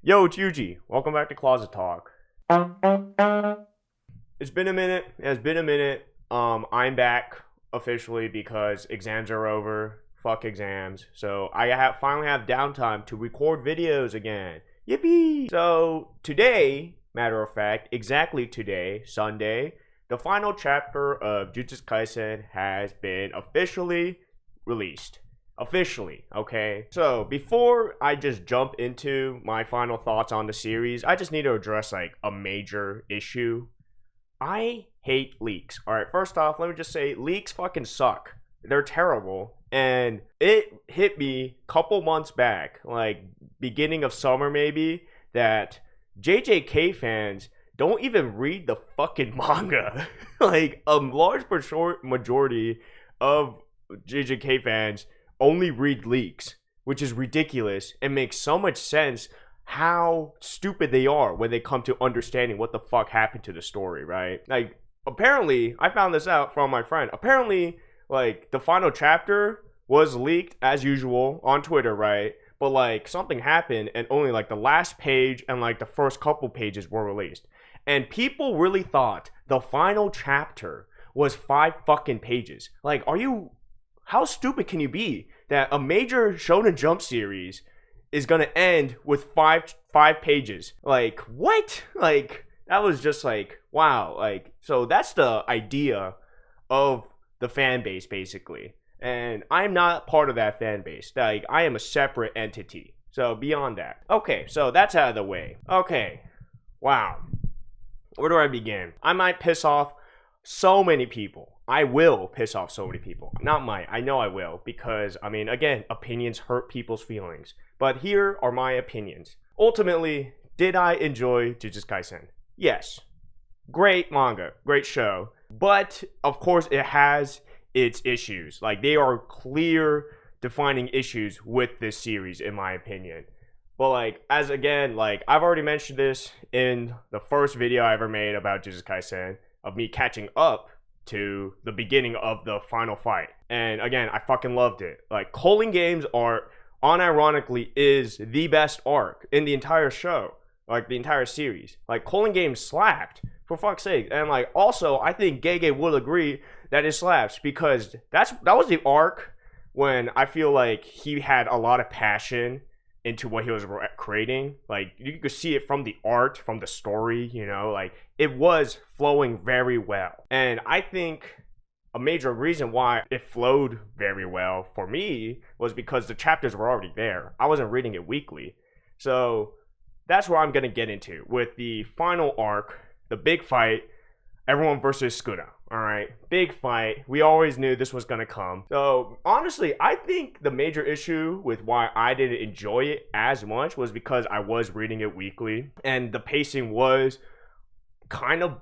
Yo, it's Yuji. Welcome back to Closet Talk. It's been a minute. It's been a minute. I'm back officially because exams are over. Fuck exams. So finally have downtime to record videos again. Yippee! So today, matter of fact, exactly today, Sunday, the final chapter of Jujutsu Kaisen has been officially released. Officially, okay? So, before I just jump into my final thoughts on the series, I just need to address like a major issue. I hate leaks. Alright, first off, let me just say leaks fucking suck. They're terrible. And it hit me a couple months back, like beginning of summer maybe, that JJK fans don't even read the fucking manga. Like, a large majority of JJK fans only read leaks, which is ridiculous and makes so much sense how stupid they are when they come to understanding what the fuck happened to the story, right? Like, apparently, I found this out from my friend. Apparently, like, the final chapter was leaked as usual on Twitter, right? But like, something happened and only like the last page and like the first couple pages were released. And people really thought the final chapter was 5 fucking pages. Like, how stupid can you be that a major Shonen Jump series is gonna end with five pages? Like, what? Like, that was just like, wow. Like, so that's the idea of the fan base, basically. And I'm not part of that fan base. Like, I am a separate entity. So beyond that. Okay, so that's out of the way. Okay. Wow. Where do I begin? I might piss off so many people. I will piss off so many people. Not might. I know I will. Because, I mean, again, opinions hurt people's feelings. But here are my opinions. Ultimately, did I enjoy Jujutsu Kaisen? Yes. Great manga. Great show. But, of course, it has its issues. Like, they are clear defining issues with this series, in my opinion. But, like, as again, like, I've already mentioned this in the first video I ever made about Jujutsu Kaisen, of me catching up to the beginning of the final fight. And again, I fucking loved it. Like, Culling Games art, unironically, is the best arc in the entire show. Like, the entire series. Like, Culling Games slapped, for fuck's sake. And, like, also, I think Gege will agree that it slaps, because that was the arc when I feel like he had a lot of passion into what he was creating. Like, you could see it from the art, from the story, you know, like, it was flowing very well. And I think a major reason why it flowed very well for me was because the chapters were already there. I wasn't reading it weekly. So that's where I'm going to get into with the final arc, the big fight, everyone versus Sukuna. All right, big fight. We always knew this was gonna come. So honestly, I think the major issue with why I didn't enjoy it as much was because I was reading it weekly, and the pacing was kind of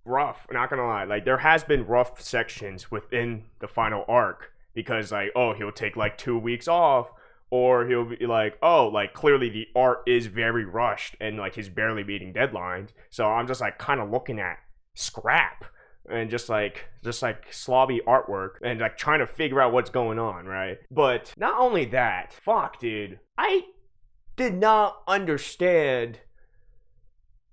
rough. Not gonna lie, like, there has been rough sections within the final arc because, like, oh, he'll take like 2 weeks off, or he'll be like, oh, like, clearly the art is very rushed and like he's barely meeting deadlines. So I'm just like kind of looking at scrap and just like slobby artwork and like trying to figure out what's going on, right? But not only that, fuck, dude, I did not understand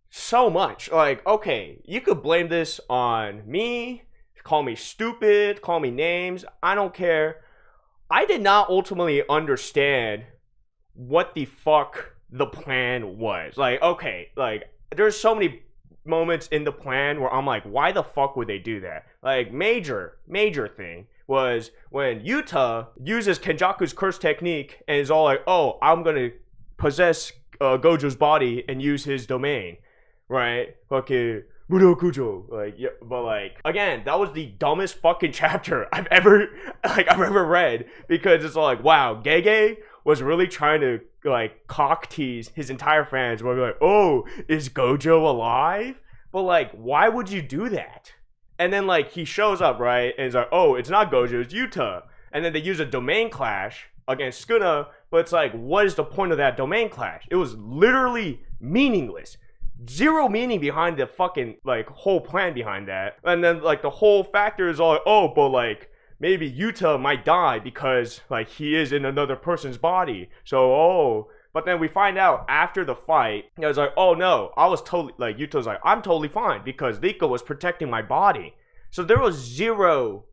so much. Like, okay, you could blame this on me, call me stupid, call me names, I don't care. I did not ultimately understand what the fuck the plan was. Like, okay, like, there's so many moments in the plan where I'm like, why the fuck would they do that? Like, major thing was when Yuta uses Kenjaku's curse technique and is all like, oh, I'm gonna possess Gojo's body and use his domain, right? Okay, Murokujo. Like, yeah, but like, again, that was the dumbest fucking chapter I've ever read, because it's all like, wow, Gege was really trying to like cock tease his entire fans where they're like, oh, is Gojo alive? But like, why would you do that? And then like he shows up, right, and it's like, oh, it's not Gojo, it's Yuta. And then they use a domain clash against Sukuna, but it's like, what is the point of that domain clash? It was literally meaningless. Zero meaning behind the fucking like whole plan behind that. And then like the whole factor is all like, oh, but like maybe Yuta might die because like he is in another person's body. So, oh, But then we find out after the fight, I was like, oh no, I was totally, like, Yuto's like, I'm totally fine because Liko was protecting my body. So there was zero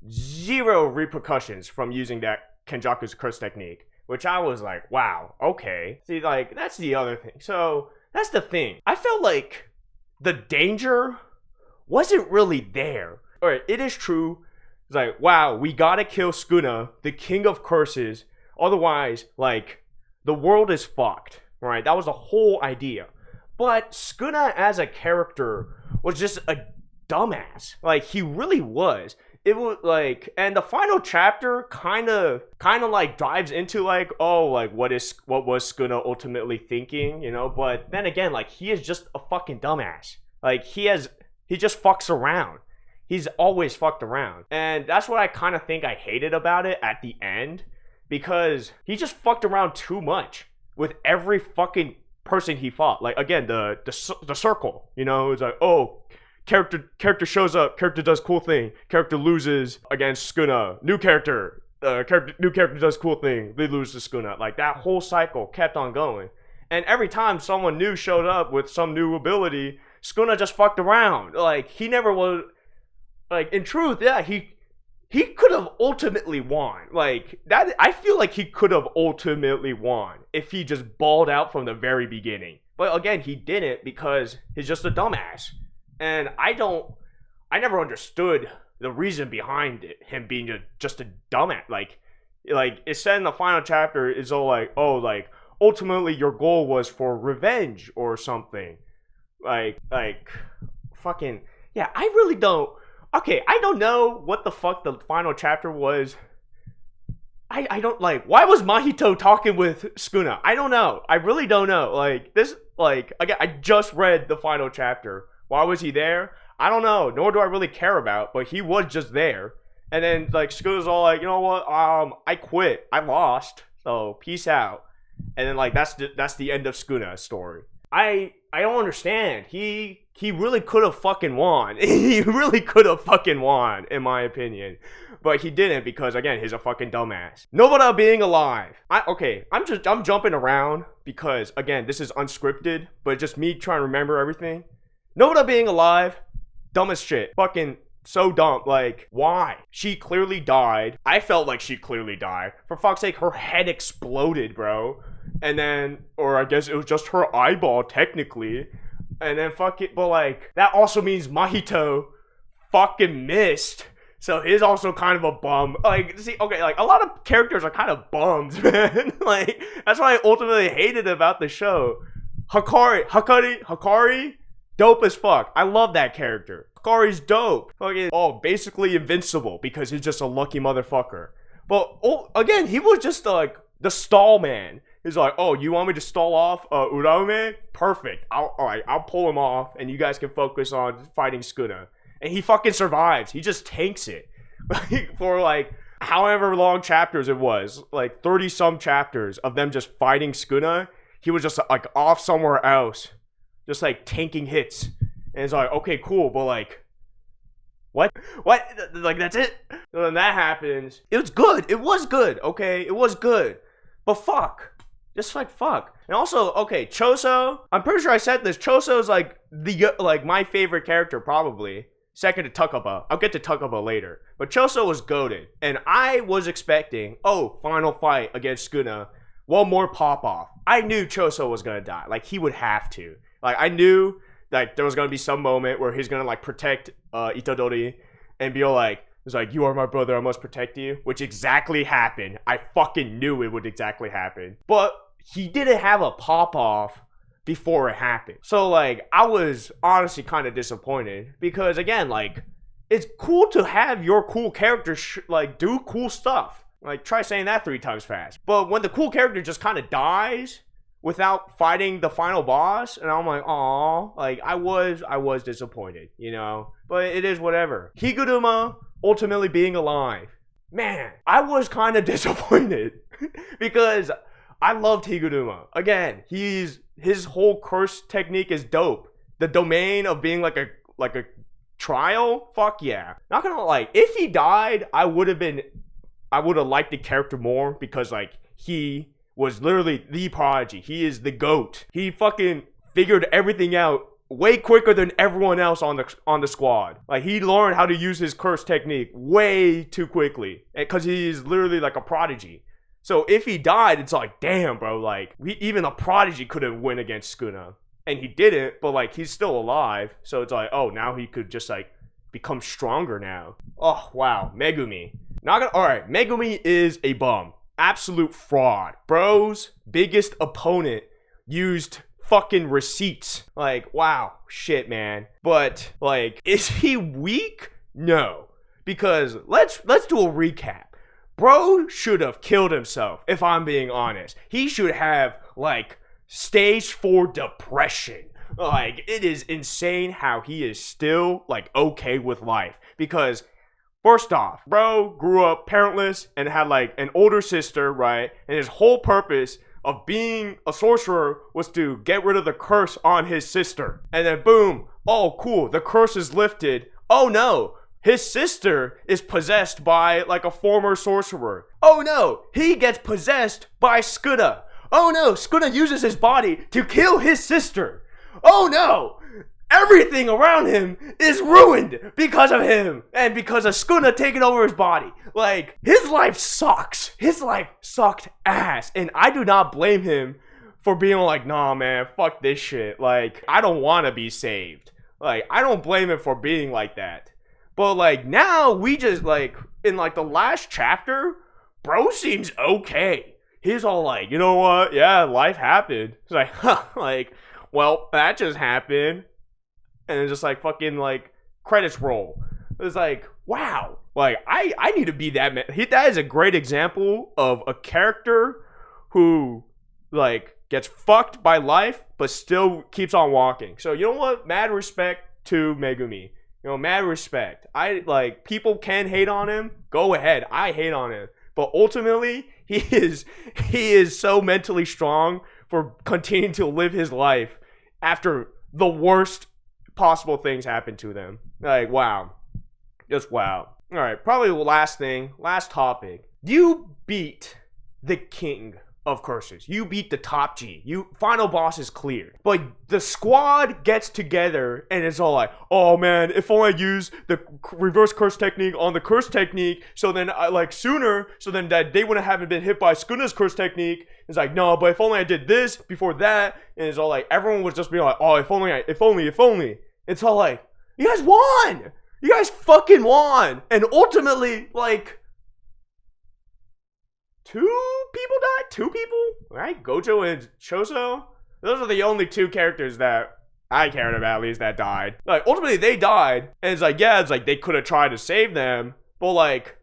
repercussions from using that Kenjaku's curse technique, which I was like, wow, okay. See, like, that's the other thing. So that's the thing. I felt like the danger wasn't really there. All right, it is true. It's like, wow, we gotta kill Sukuna, the king of curses. Otherwise, like, the world is fucked, right? That was the whole idea. But Sukuna as a character was just a dumbass. Like, he really was. It was like, and the final chapter kind of like dives into like, oh, like what was Sukuna ultimately thinking, you know? But then again, like, he is just a fucking dumbass. Like, he just fucks around. He's always fucked around. And that's what I kind of think I hated about it at the end. Because he just fucked around too much with every fucking person he fought. Like, again, the circle, you know? It's like, oh, character shows up, character does cool thing, character loses against Sukuna, new character does cool thing, they lose to Sukuna. Like, that whole cycle kept on going. And every time someone new showed up with some new ability, Sukuna just fucked around. Like, he never was, like, in truth, yeah, he could have ultimately won. Like, that, I feel like he could have ultimately won if he just balled out from the very beginning. But again, he didn't because he's just a dumbass. And I never understood the reason behind it, him being just a dumbass. Like it said in the final chapter, is all like, oh, like, ultimately your goal was for revenge or something. Like, fucking, yeah, I really don't. Okay, I don't know what the fuck the final chapter was. I don't, like, why was Mahito talking with Sukuna? I don't know. I really don't know. Like, this, like, again, I just read the final chapter. Why was he there? I don't know. Nor do I really care about, but he was just there. And then, like, Sukuna's all like, you know what? I quit. I lost. So, peace out. And then, like, that's the end of Sukuna's story. I don't understand. He really could have fucking won. He really could have fucking won, in my opinion. But he didn't because, again, he's a fucking dumbass. Nobara being alive. I'm jumping around because, again, this is unscripted, but just me trying to remember everything. Nobara being alive, dumb as shit. Fucking so dumb. Like, why? She clearly died. I felt like she clearly died. For fuck's sake, her head exploded, bro. And then, or I guess it was just her eyeball, technically. And then fuck it, but like, that also means Mahito fucking missed. So he's also kind of a bum. Like, see, okay, like, a lot of characters are kind of bums, man. Like, that's what I ultimately hated about the show. Hakari, dope as fuck. I love that character. Hakari's dope. Fucking, oh, basically invincible because he's just a lucky motherfucker. But, oh, again, he was just like the stall man. He's like, oh, you want me to stall off Uraume? Perfect. I'll pull him off, and you guys can focus on fighting Sukuna. And he fucking survives. He just tanks it. Like, for like, however long chapters it was. Like, 30-some chapters of them just fighting Sukuna. He was just, like, off somewhere else. Just, like, tanking hits. And it's like, okay, cool, but, like, what? Like, that's it? And then that happens. It was good. It was good, okay? It was good. But fuck. Just like fuck. And also, okay, Choso. I'm pretty sure I said this. Choso's like my favorite character probably. Second to Takaba. I'll get to Takaba later. But Choso was goated. And I was expecting, oh, final fight against Sukuna. One more pop off. I knew Choso was gonna die. Like, he would have to. Like, I knew like there was gonna be some moment where he's gonna like protect Itadori and be all like, it's like, you are my brother, I must protect you. Which exactly happened. I fucking knew it would exactly happen. But he didn't have a pop-off before it happened. So, like, I was honestly kind of disappointed. Because, again, like, it's cool to have your cool character, like, do cool stuff. Like, try saying that 3 times fast. But when the cool character just kind of dies without fighting the final boss, and I'm like, aw, like, I was disappointed, you know? But it is whatever. Higuruma ultimately being alive. Man, I was kind of disappointed. Because I loved Higuruma. Again, his whole curse technique is dope. The domain of being like a trial, fuck yeah. Not gonna like, if he died, I would have liked the character more because like he was literally the prodigy. He is the GOAT. He fucking figured everything out way quicker than everyone else on the squad. Like, he learned how to use his curse technique way too quickly because he is literally like a prodigy. So if he died, it's like, damn, bro, like, even a prodigy couldn't win against Sukuna. And he didn't, but like, he's still alive. So it's like, oh, now he could just like become stronger now. Oh, wow. Megumi. Alright, Megumi is a bum. Absolute fraud. Bro's biggest opponent used fucking receipts. Like, wow, shit, man. But like, is he weak? No. Because let's do a recap. Bro should have killed himself, if I'm being honest. He should have like stage 4 depression. Like, it is insane how he is still like okay with life. Because first off, bro grew up parentless and had like an older sister, right? And his whole purpose of being a sorcerer was to get rid of the curse on his sister. And then boom, oh cool, the curse is lifted. Oh no, his sister is possessed by like a former sorcerer. Oh no, he gets possessed by Sukuna. Oh no, Sukuna uses his body to kill his sister. Oh no, everything around him is ruined because of him and because of Sukuna taking over his body. Like, his life sucks. His life sucked ass. And I do not blame him for being like, nah, man, fuck this shit. Like, I don't want to be saved. Like, I don't blame him for being like that. But like, now we just like, in like the last chapter, bro seems okay. He's all like, you know what? Yeah, life happened. It's like, huh, like, well, that just happened. And then just like fucking like credits roll. It's like, wow. Like, I need to be that man. That is a great example of a character who like gets fucked by life but still keeps on walking. So you know what? Mad respect to Megumi. You know, mad respect. I like, people can hate on him. Go ahead. I hate on him. But ultimately, he is so mentally strong for continuing to live his life after the worst possible things happen to them. Like, wow. Just wow. Alright, probably the last thing, last topic. You beat the king of curses. You beat the top G. Final boss is cleared. But the squad gets together and it's all like, oh man, if only I use the reverse curse technique on the curse technique, so then I like sooner, so then that they wouldn't have been hit by Sukuna's curse technique. It's like, no, but if only I did this before that. And it's all like, everyone was just being like, oh, if only. It's all like, you guys won! You guys fucking won! And ultimately, like, 2 people died? 2 people? Right? Gojo and Choso? Those are the only 2 characters that I cared about, at least, that died. Like, ultimately, they died. And it's like, yeah, it's like they could have tried to save them. But, like,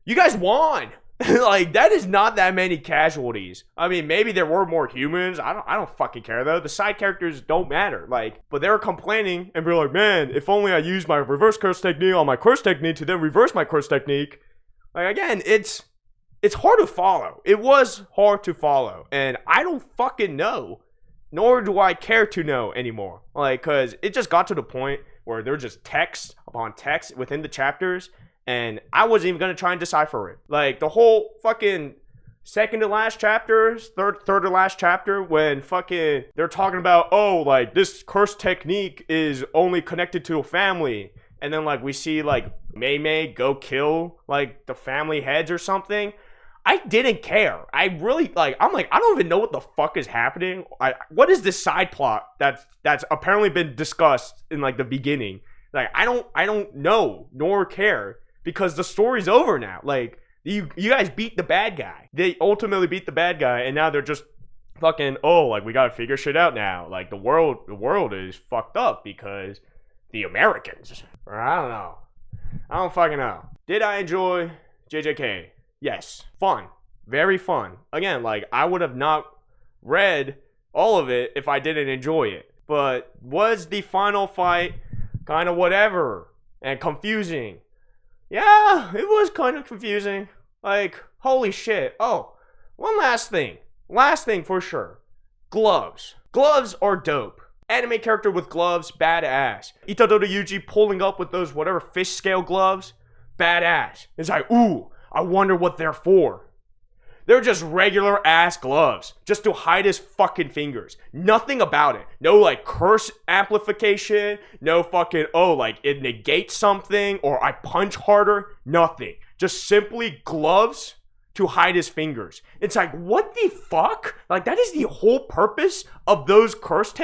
you guys won! Like, that is not that many casualties. I mean, maybe there were more humans. I don't fucking care, though. The side characters don't matter. Like, but they were complaining and be like, man, if only I used my reverse curse technique on my curse technique to then reverse my curse technique. Like, again, it's hard to follow. It was hard to follow. And I don't fucking know. Nor do I care to know anymore. Like, because it just got to the point where there's just text upon text within the chapters. And I wasn't even going to try and decipher it. Like, the whole fucking second to last chapter, third to last chapter, when fucking they're talking about, oh, like, this curse technique is only connected to a family. And then, like, we see, like, Mei go kill, like, the family heads or something. I didn't care. I really, like, I'm like, I don't even know what the fuck is happening. What is this side plot that's apparently been discussed in, like, the beginning? Like, I don't know, nor care. Because the story's over now. Like, you guys beat the bad guy. They ultimately beat the bad guy, and now they're just fucking, oh, like, we gotta figure shit out now. Like, the world is fucked up because the Americans. Or I don't know. I don't fucking know. Did I enjoy JJK? Yes. Fun. Very fun. Again, like, I would have not read all of it if I didn't enjoy it. But was the final fight kind of whatever and confusing? Yeah, it was kind of confusing. Like, holy shit. Oh, one last thing. Last thing for sure. Gloves. Gloves are dope. Anime character with gloves, badass. Itadori Yuji pulling up with those whatever fish scale gloves, badass. It's like, ooh, I wonder what they're for. They're just regular ass gloves, just to hide his fucking fingers. Nothing about it. No like curse amplification. No fucking, oh, like it negates something or I punch harder. Nothing. Just simply gloves to hide his fingers. It's like, what the fuck? Like, that is the whole purpose of those curse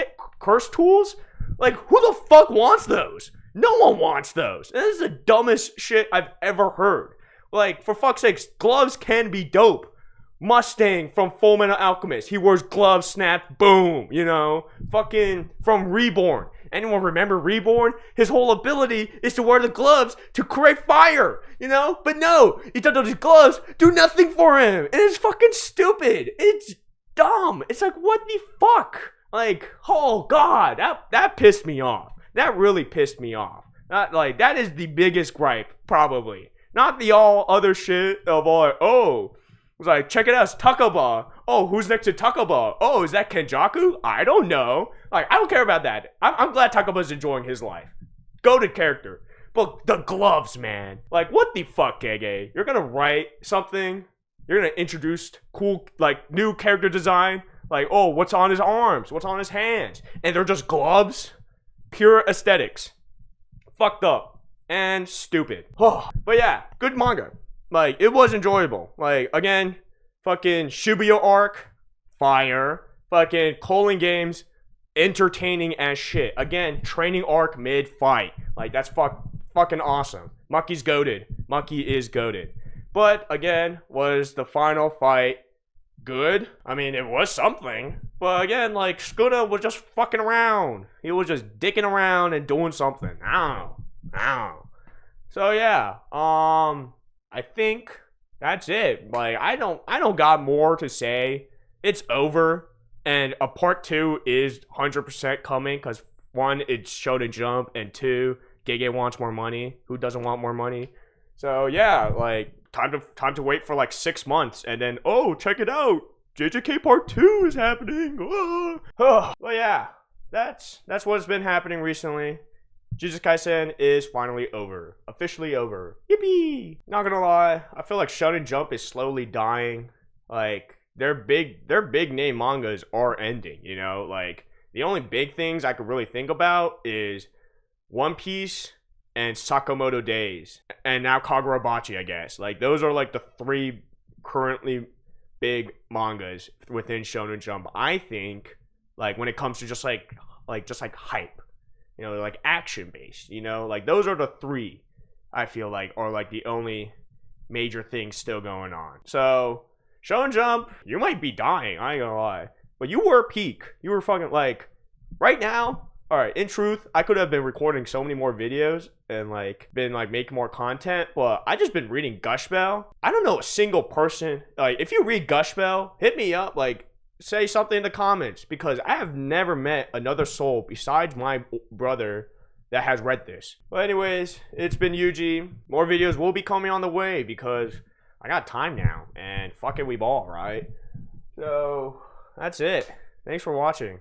tools? Like, who the fuck wants those? No one wants those. This is the dumbest shit I've ever heard. Like, for fuck's sakes, gloves can be dope. Mustang from Fullmetal Alchemist. He wears gloves, snap, boom, you know? Fucking from Reborn. Anyone remember Reborn? His whole ability is to wear the gloves to create fire, you know? But no, he does those gloves do nothing for him. And it's fucking stupid. It's dumb. It's like, what the fuck? Like, oh god, that pissed me off. That really pissed me off. That is the biggest gripe, probably. Not the all other shit of all, oh, it's like, check it out, it's Takaba. Oh, who's next to Takaba? Oh, is that Kenjaku? I don't know. Like, I don't care about that. I'm glad Takaba's enjoying his life. Goated character. But the gloves, man. Like, what the fuck, Gege? You're gonna write something? You're gonna introduce cool, like, new character design? Like, oh, what's on his arms? What's on his hands? And they're just gloves? Pure aesthetics. Fucked up. And stupid. Oh, but yeah, good manga. Like, it was enjoyable. Like, again, fucking Shibuya arc, fire. Fucking Colon Games, entertaining as shit. Again, training arc mid-fight. Like, that's fucking awesome. Mucky's goated. Mucky is goated. But, again, was the final fight good? I mean, it was something. But, again, like, Sukuna was just fucking around. He was just dicking around and doing something. I don't know. So, yeah. I think that's it. Like, I don't got more to say. It's over, and a part 2 is 100% coming, because 1, it's Shonen Jump, and 2, Gege wants more money. Who doesn't want more money? So yeah, like, time to wait for like 6 months, and then, oh, check it out, JJK part 2 is happening. Well, yeah, that's what's been happening recently. Jujutsu Kaisen is finally over. Officially over. Yippee! Not gonna lie, I feel like Shonen Jump is slowly dying. Like, their big name mangas are ending, you know? Like, the only big things I could really think about is One Piece and Sakamoto Days. And now Kagurabachi, I guess. Like, those are like the 3 currently big mangas within Shonen Jump. I think, like, when it comes to just like hype. You know, like action based, you know, like those are the 3 I feel like are like the only major things still going on. So, Shonen Jump, you might be dying, I ain't gonna lie. But you were peak. You were fucking like, right now, alright, in truth, I could have been recording so many more videos and like been like making more content, but I just been reading Gush Bell. I don't know a single person, like if you read Gush Bell, hit me up, like, say something in the comments, because I have never met another soul besides my brother that has read this. But anyways, it's been Yuji. More videos will be coming on the way because I got time now, and fuck it, we ball, right? So that's it. Thanks for watching.